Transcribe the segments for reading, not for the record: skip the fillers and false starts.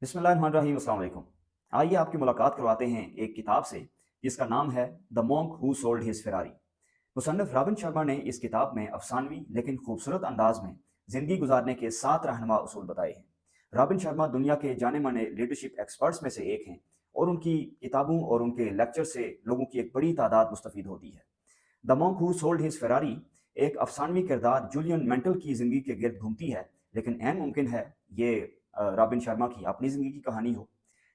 बिस्मिल्लाहिर्रहमानिर्रहीम, अस्सलाम वालेकुम। आइए आपकी मुलाकात करवाते हैं एक किताब से जिसका नाम है the monk who sold his Ferrari. मुसन्निफ रॉबिन शर्मा ने इस किताब में अफसानवी लेकिन खूबसूरत अंदाज में ज़िंदगी गुजारने के 7 रहनुमा उसूल बताए हैं। रॉबिन शर्मा दुनिया के जाने माने लीडरशिप एक्सपर्ट्स में से एक हैं और उनकी किताबों और उनके लेक्चर से लोगों की एक बड़ी तादाद मुस्तफ़ीद होती है। The monk who sold his Ferrari एक अफसानवी किरदार जूलियन मेंटल की ज़िंदगी के गिर्द घूमती है, लेकिन ऐन मुमकिन है ये रॉबिन शर्मा की अपनी ज़िंदगी की कहानी हो।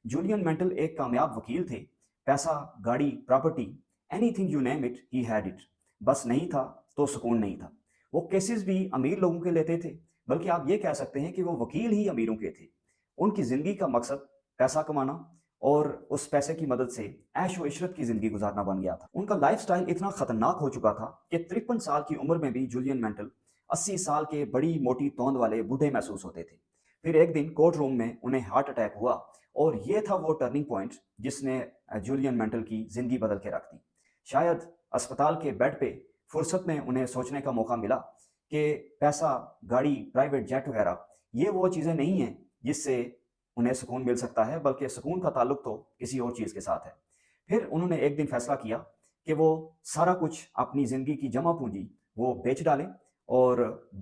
जूलियन मेंटल एक कामयाब वकील थे। पैसा, गाड़ी, property, anything you name it, he had it. बस नहीं था तो सुकून नहीं था। वो केसेस भी अमीर लोगों के लेते थे, बल्कि आप ये कह सकते हैं कि वो वकील ही अमीरों के थे। उनकी ज़िंदगी का मकसद पैसा कमाना और उस पैसे की मदद से ऐश व इशरत की ज़िंदगी गुजारना बन गया था। उनका लाइफ़स्टाइल इतना ख़तरनाक हो चुका था कि 53 साल की उम्र में भी जूलियन मेंटल 80 साल के बड़ी मोटी तौंद वाले बूढ़े महसूस होते थे। फिर एक दिन कोर्ट रूम में उन्हें हार्ट अटैक हुआ और ये था वो टर्निंग पॉइंट जिसने जूलियन मेंटल की ज़िंदगी बदल के रख दी। शायद अस्पताल के बेड पे फुर्सत में उन्हें सोचने का मौका मिला कि पैसा, गाड़ी, प्राइवेट जेट वगैरह ये वो चीज़ें नहीं हैं जिससे उन्हें सुकून मिल सकता है, बल्कि सुकून का ताल्लुक तो किसी और चीज़ के साथ है। फिर उन्होंने एक दिन फैसला किया कि वो सारा कुछ अपनी ज़िंदगी की जमा पूंजी वो बेच डालें और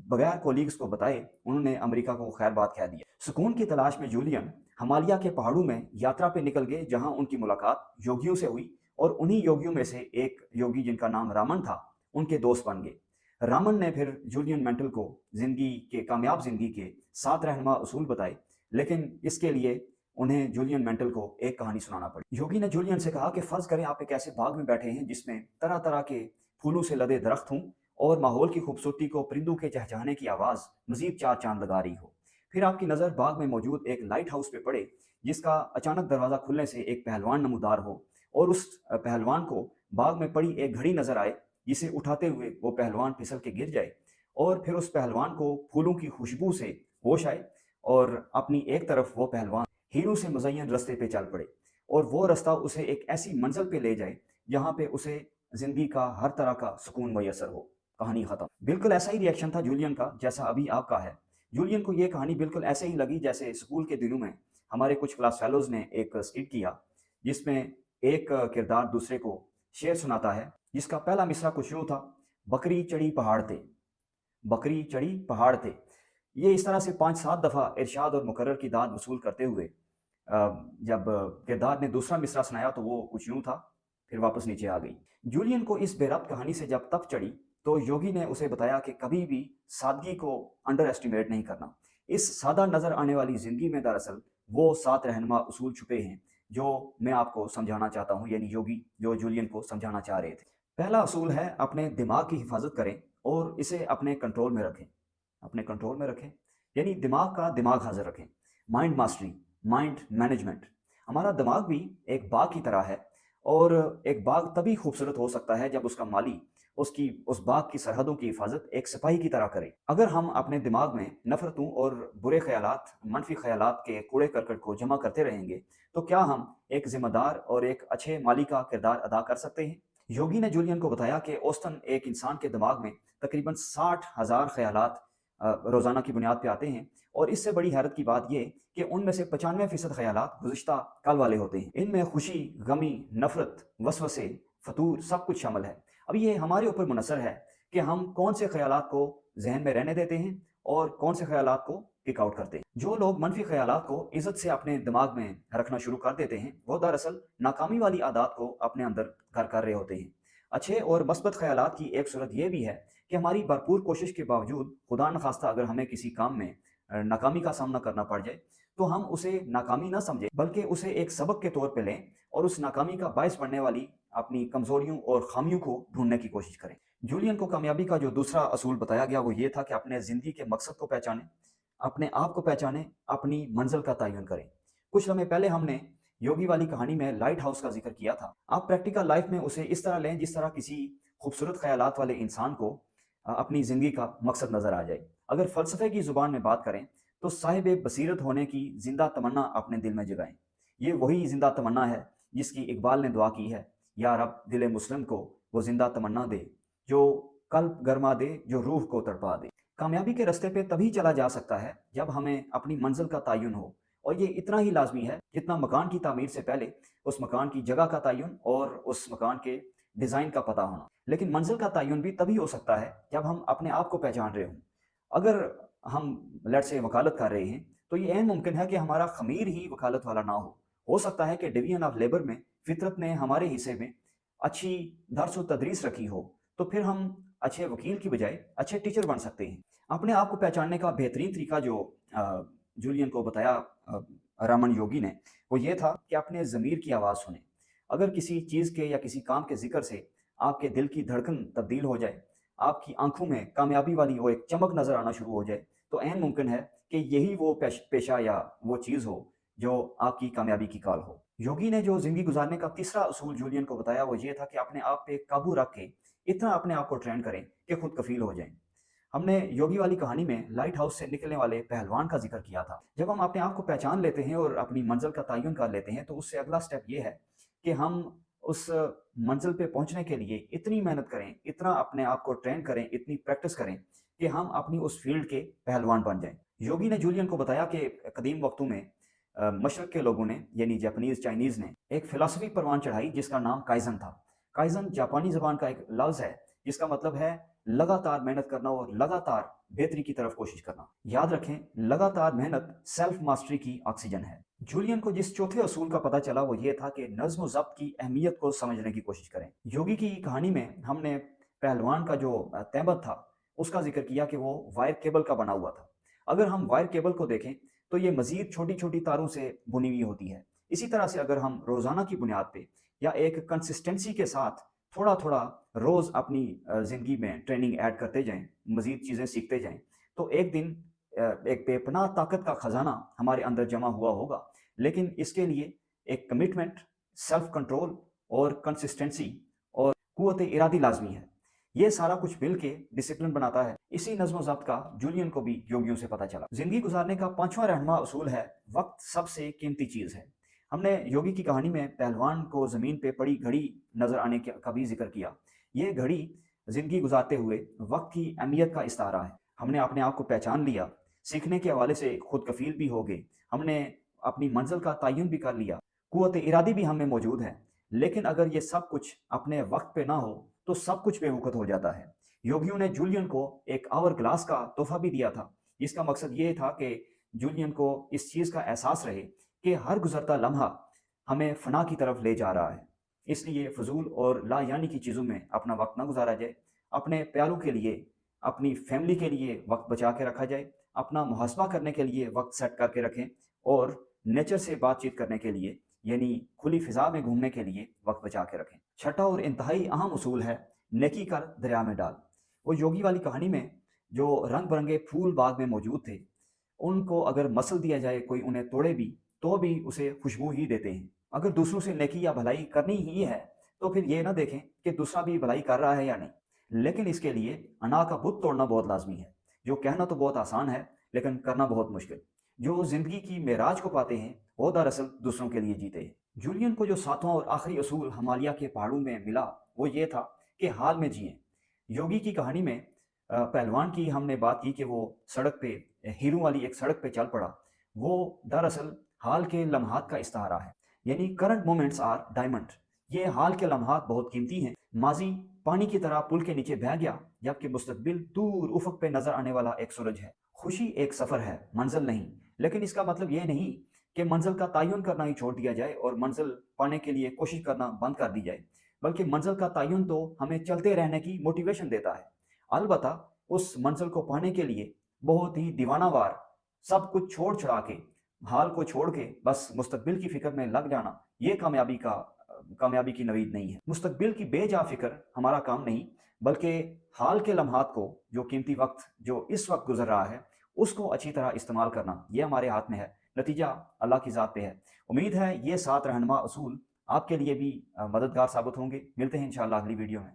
बगैर कोलीग्स को बताए उन्होंने अमेरिका को खैरबाद कह दिया। सुकून की तलाश में जूलियन हिमालय के पहाड़ों में यात्रा पे निकल गए, जहां उनकी मुलाकात योगियों से हुई और उन्हीं योगियों में से एक योगी जिनका नाम रामन था, उनके दोस्त बन गए। रामन ने फिर जूलियन मेंटल को कामयाब ज़िंदगी के 7 रहनुमा उसूल बताए, लेकिन इसके लिए उन्हें जूलियन मेंटल को एक कहानी सुनाना पड़ी। योगी ने जूलियन से कहा कि फ़र्ज़ करें आप एक ऐसे बाग में बैठे हैं जिसमें तरह-तरह के फूलों से लदे दरख्त हों और माहौल की खूबसूरती को परिंदों के चहचहाने की आवाज़ मज़ीद चार चाँद लगा रही हो। फिर आपकी नज़र बाग में मौजूद एक लाइट हाउस पे पड़े, जिसका अचानक दरवाज़ा खुलने से एक पहलवान नमूदार हो और उस पहलवान को बाग में पड़ी एक घड़ी नज़र आए, जिसे उठाते हुए वो पहलवान फिसल के गिर जाए और फिर उस पहलवान को फूलों की खुशबू से होश आए और अपनी एक तरफ वो पहलवान हीरों से मुज़य्यन रास्ते पे चल पड़े और वो रास्ता उसे एक ऐसी मंजिल पे ले जाए जहाँ पे उसे ज़िंदगी का हर तरह का सुकून मैसर हो। कहानी ख़त्म। बिल्कुल ऐसा ही रिएक्शन था जूलियन का जैसा अभी आपका है। जूलियन को ये कहानी बिल्कुल ऐसे ही लगी जैसे स्कूल के दिनों में हमारे कुछ क्लास फेलोज़ ने एक स्किट किया, जिसमें एक किरदार दूसरे को शेर सुनाता है, जिसका पहला मिसरा कुछ यूँ था, बकरी चढ़ी पहाड़ ते, बकरी चढ़ी पहाड़ ते। ये इस तरह से 5-7 दफ़ा इरशाद और मुकर्रर की दाद वसूल करते हुए जब किरदार ने दूसरा मिसरा सुनाया तो वो कुछ यूँ था, फिर वापस नीचे आ गई। जूलियन को इस बेरब्त कहानी से जब तप चढ़ी तो योगी ने उसे बताया कि कभी भी सादगी को अंडर एस्टिमेट नहीं करना। इस सादा नज़र आने वाली ज़िंदगी में दरअसल वो 7 रहनुमा उसूल छुपे हैं जो मैं आपको समझाना चाहता हूँ, यानी योगी जो जूलियन को समझाना चाह रहे थे। पहला असूल है अपने दिमाग की हिफाजत करें और इसे अपने कंट्रोल में रखें। अपने कंट्रोल में रखें यानी दिमाग का दिमाग हाज़िर रखें। Mind mastery, mind management. हमारा दिमाग भी एक बाग की तरह है और एक बाग तभी खूबसूरत हो सकता है जब उसका माली उसकी उस बाग की सरहदों की हिफाजत एक सिपाही की तरह करे। अगर हम अपने दिमाग में नफ़रतों और बुरे ख़यालात, मनफ़ी ख़यालात के कूड़े करकट को जमा करते रहेंगे, तो क्या हम एक ज़िम्मेदार और एक अच्छे माली का किरदार अदा कर सकते हैं? योगी ने जूलियन को बताया कि औसतन एक इंसान के दिमाग में तकरीबन 60,000 ख़यालात रोज़ाना की बुनियाद पे आते हैं और इससे बड़ी हैरत की बात ये कि उनमें से 95% ख़यालात गुज़िश्ता कल वाले होते हैं। इनमें खुशी, गमी, नफ़रत, वसवसे, फ़तूर सब कुछ शामिल है। अब ये हमारे ऊपर मुनहसर है कि हम कौन से ख़यालात को ज़हन में रहने देते हैं और कौन से ख़यालात को किक आउट करते हैं। जो लोग मनफ़ी ख़यालात को इज़्ज़त से अपने दिमाग में रखना शुरू कर देते हैं, वो दरअसल नाकामी वाली आदत को अपने अंदर घर कर रहे होते हैं। अच्छे और मस्बत ख़यालात की एक सूरत ये भी है कि हमारी भरपूर कोशिश के बावजूद खुदा न खास्ता अगर हमें किसी काम में नाकामी का सामना करना पड़ जाए, तो हम उसे नाकामी ना समझें, बल्कि उसे एक सबक के तौर पे लें और उस नाकामी का बायस बनने वाली अपनी कमज़ोरियों और ख़ामियों को ढूँढने की कोशिश करें। जूलियन को कामयाबी का जो दूसरा असूल बताया गया वो ये था कि अपने ज़िंदगी के मकसद को पहचानें, अपने आप को पहचानें, अपनी मंज़िल का तयन करें। कुछ लम्हे पहले हमने योगी वाली कहानी में लाइट हाउस का ज़िक्र किया था। आप प्रैक्टिकल लाइफ़ में उसे इस तरह लें जिस तरह किसी खूबसूरत ख़यालात वाले इंसान को अपनी ज़िंदगी का मकसद नज़र आ जाए। अगर फ़लसफ़े की ज़ुबान में बात करें तो साहिब बसीरत होने की ज़िंदा तमन्ना अपने दिल में जगाएँ। ये वही ज़िंदा तमन्ना है जिसकी इकबाल ने दुआ की है, या रब दिल मुस्लिम को वो ज़िंदा तमन्ना दे, जो कल्ब गरमा दे, जो रूह को तड़पा दे। कामयाबी के रास्ते पे तभी चला जा सकता है जब हमें अपनी मंज़िल का तयन हो اور یہ اتنا ہی لازمی ہے جتنا مکان کی تعمیر سے پہلے اس مکان کی جگہ کا تعین اور اس مکان کے ڈیزائن کا پتہ ہونا۔ لیکن منزل کا تعین بھی تبھی ہو سکتا ہے جب ہم اپنے آپ کو پہچان رہے ہوں۔ اگر ہم لیٹ سے وکالت کر رہے ہیں تو یہ عین ممکن ہے کہ ہمارا خمیر ہی وکالت والا نہ ہو سکتا ہے کہ ڈویژن آف لیبر میں فطرت نے ہمارے حصے میں اچھی درس و تدریس رکھی ہو، تو پھر ہم اچھے وکیل کی بجائے اچھے ٹیچر بن سکتے ہیں۔ اپنے آپ کو پہچاننے کا بہترین طریقہ جو جولین کو بتایا رامن یوگی نے، وہ یہ تھا کہ اپنے ضمیر کی آواز سنیں۔ اگر کسی چیز کے یا کسی کام کے ذکر سے آپ کے دل کی دھڑکن تبدیل ہو جائے، آپ کی آنکھوں میں کامیابی والی وہ ایک چمک نظر آنا شروع ہو جائے، تو عین ممکن ہے کہ یہی وہ پیشہ یا وہ چیز ہو جو آپ کی کامیابی کی کال ہو۔ یوگی نے جو زندگی گزارنے کا تیسرا اصول جولین کو بتایا وہ یہ تھا کہ اپنے آپ پہ قابو رکھ کے اتنا اپنے آپ کو ٹرین کریں کہ خود کفیل ہو جائیں۔ ہم نے یوگی والی کہانی میں لائٹ ہاؤس سے نکلنے والے پہلوان کا ذکر کیا تھا۔ جب ہم اپنے آپ کو پہچان لیتے ہیں اور اپنی منزل کا تعین کر لیتے ہیں تو اس سے اگلا سٹیپ یہ ہے کہ ہم اس منزل پہ پہنچنے کے لیے اتنی محنت کریں، اتنا اپنے آپ کو ٹرین کریں، اتنی پریکٹس کریں کہ ہم اپنی اس فیلڈ کے پہلوان بن جائیں۔ یوگی نے جولین کو بتایا کہ قدیم وقتوں میں مشرق کے لوگوں نے یعنی جاپانیز چائنیز نے ایک فلسفی پروان چڑھائی جس کا نام کائزن تھا۔ کائزن جاپانی زبان کا ایک لفظ ہے جس کا مطلب ہے لگاتار محنت کرنا اور لگاتار بہتری کی طرف کوشش کرنا۔ یاد رکھیں، لگاتار محنت سیلف ماسٹری کی آکسیجن ہے۔ جولین کو جس چوتھے اصول کا پتہ چلا وہ یہ تھا کہ نظم و ضبط کی اہمیت کو سمجھنے کی کوشش کریں۔ یوگی کی کہانی میں ہم نے پہلوان کا جو تہمت تھا اس کا ذکر کیا کہ وہ وائر کیبل کا بنا ہوا تھا۔ اگر ہم وائر کیبل کو دیکھیں تو یہ مزید چھوٹی چھوٹی تاروں سے بنی ہوئی ہوتی ہے۔ اسی طرح سے اگر ہم روزانہ کی بنیاد پہ یا ایک کنسسٹنسی کے ساتھ تھوڑا تھوڑا روز اپنی زندگی میں ٹریننگ ایڈ کرتے جائیں، مزید چیزیں سیکھتے جائیں، تو ایک دن ایک بے پناہ طاقت کا خزانہ ہمارے اندر جمع ہوا ہوگا۔ لیکن اس کے لیے ایک کمٹمنٹ، سیلف کنٹرول اور کنسسٹنسی اور قوت ارادی لازمی ہے۔ یہ سارا کچھ مل کے ڈسپلن بناتا ہے۔ اسی نظم و ضبط کا جولین کو بھی یوگیوں سے پتہ چلا۔ زندگی گزارنے کا پانچواں رہنما اصول ہے وقت سب سے قیمتی چیز ہے۔ ہم نے یوگی کی کہانی میں پہلوان کو زمین پہ پڑی گھڑی نظر آنے کا بھی ذکر کیا۔ یہ گھڑی زندگی گزارتے ہوئے وقت کی اہمیت کا استعارہ ہے۔ ہم نے اپنے آپ کو پہچان لیا، سیکھنے کے حوالے سے خود کفیل بھی ہو گئے، ہم نے اپنی منزل کا تعین بھی کر لیا، قوت ارادی بھی ہم میں موجود ہے۔ لیکن اگر یہ سب کچھ اپنے وقت پہ نہ ہو تو سب کچھ بے وقت ہو جاتا ہے۔ یوگیوں نے جولین کو ایک آور گلاس کا تحفہ بھی دیا تھا، جس کا مقصد یہ تھا کہ جولین کو اس چیز کا احساس رہے کہ ہر گزرتا لمحہ ہمیں فنا کی طرف لے جا رہا ہے۔ اس لیے فضول اور لا یعنی کی چیزوں میں اپنا وقت نہ گزارا جائے، اپنے پیاروں کے لیے، اپنی فیملی کے لیے وقت بچا کے رکھا جائے، اپنا محاسبہ کرنے کے لیے وقت سیٹ کر کے رکھیں، اور نیچر سے بات چیت کرنے کے لیے یعنی کھلی فضا میں گھومنے کے لیے وقت بچا کے رکھیں۔ چھٹا اور انتہائی اہم اصول ہے نیکی کر دریا میں ڈال۔ وہ یوگی والی کہانی میں جو رنگ برنگے پھول باغ میں موجود تھے، ان کو اگر مسل دیا جائے، کوئی انہیں توڑے بھی تو بھی اسے خوشبو ہی دیتے ہیں۔ اگر دوسروں سے نیکی یا بھلائی کرنی ہی ہے تو پھر یہ نہ دیکھیں کہ دوسرا بھی بھلائی کر رہا ہے یا نہیں، لیکن اس کے لیے انا کا بت توڑنا بہت لازمی ہے، جو کہنا تو بہت آسان ہے لیکن کرنا بہت مشکل۔ جو زندگی کی معراج کو پاتے ہیں وہ دراصل دوسروں کے لیے جیتے ہیں۔ جولین کو جو ساتواں اور آخری اصول ہمالیہ کے پہاڑوں میں ملا وہ یہ تھا کہ حال میں جئیں۔ یوگی کی کہانی میں پہلوان کی ہم نے بات کی کہ وہ سڑک پہ ہیروں والی ایک سڑک پہ چل پڑا، وہ دراصل حال کے لمحات کا استعارہ ہے، یعنی کرنٹ مومنٹس آر ڈائمنڈ۔ یہ حال کے لمحات بہت قیمتی ہیں۔ ماضی پانی کی طرح پل کے نیچے بہہ گیا، جبکہ مستقبل دور افق پہ نظر آنے والا ایک سورج ہے۔ خوشی ایک سفر ہے، منزل نہیں، لیکن اس کا مطلب یہ نہیں کہ منزل کا تعین کرنا ہی چھوڑ دیا جائے اور منزل پانے کے لیے کوشش کرنا بند کر دی جائے، بلکہ منزل کا تعین تو ہمیں چلتے رہنے کی موٹیویشن دیتا ہے۔ البتہ اس منزل کو پانے کے لیے بہت ہی دیوانہ وار سب کچھ چھوڑ چھڑا کے، حال کو چھوڑ کے بس مستقبل کی فکر میں لگ جانا، یہ کامیابی کی نوید نہیں ہے۔ مستقبل کی بے جا فکر ہمارا کام نہیں، بلکہ حال کے لمحات کو، جو قیمتی وقت جو اس وقت گزر رہا ہے، اس کو اچھی طرح استعمال کرنا، یہ ہمارے ہاتھ میں ہے۔ نتیجہ اللہ کی ذات پہ ہے۔ امید ہے یہ 7 رہنما اصول آپ کے لیے بھی مددگار ثابت ہوں گے۔ ملتے ہیں انشاءاللہ اگلی ویڈیو میں۔